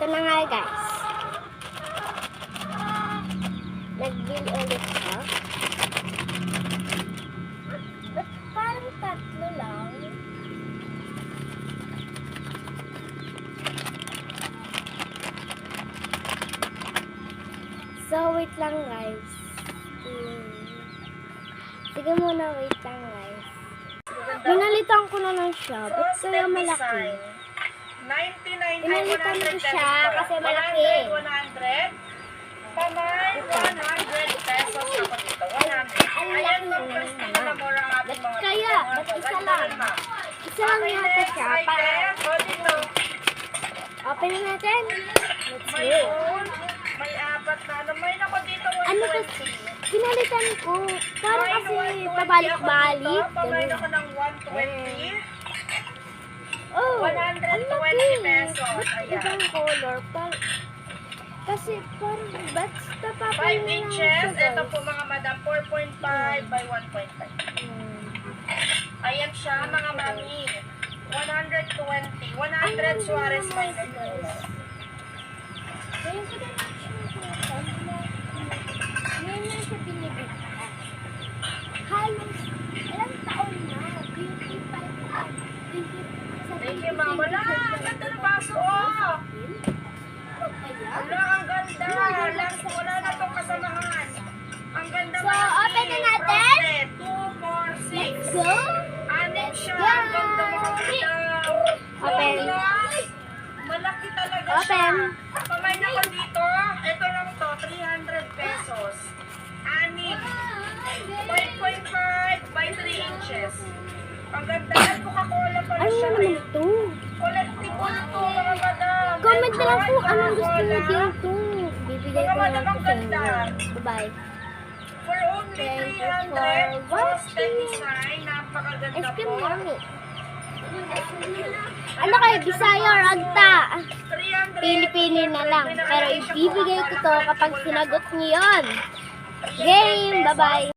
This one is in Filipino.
na nga guys. Nag-bill ulit ako. Ba't parang tatlo lang? So, wait lang guys. Sige muna, wait lang guys. Pinalitan ko na lang siya. Ba't kaya malaki? 99 Pinalitan ko siya kasi malaki. 100. Pamay, 100 pesos ako dito. 100. Ang Ayan laki lang, na Christina na mura ang ating mga kaya? Ba't isa lang? Isa lang yata siya. Para O, dito. open na natin. Let's May go. phone. May apat na. May nako dito, Ano ba? 120. Pinalitan ko. Para May kasi 120 pabalik-balik. ako dito. Pamay Ganun. ako ng 120. Oh, 120 pesos. Ayan. Ibang color. Kasi parang basta 5 papalala lang inches. siya, Ito guys. po mga madam, 4.5 by 1.5. Ayan siya mga mami. 120. 100 Suarez minus. Ngayon ko na lang siya nakita. Ngayon na siya binibig. Halos ilang taon na. 25 na. Thank you, mama. Wala, ang ganda ng baso, oh. Wala, ang ganda. Wala na itong kasamahan. Ang ganda, So, open na natin. 2, 4, 6. So, Anim siya. Ang ganda mga madam. Open. Wala. Malaki talaga siya. Open. Pamay na ko dito. Ito lang to, 300 pesos. Anim. 5.5 by 3 inches. Ang ganda. Ay, Coca-Cola pala ano siya. naman ito? Collectible to, mga madam. Comment na lang kung Ay, anong gusto niyo Coca-Cola. dito. Bibigay Mga ko madam, lang ang sa inyo. ganda. Bye-bye. For only Thank you 300, for frosted watching. design. Napakaganda Ice cream po. yummy. Ano kayo, Bisaya or Agta? 300. Pili-pili na lang. Pero ibibigay ko to kapag sinagot niyo yun. Game! Bye-bye!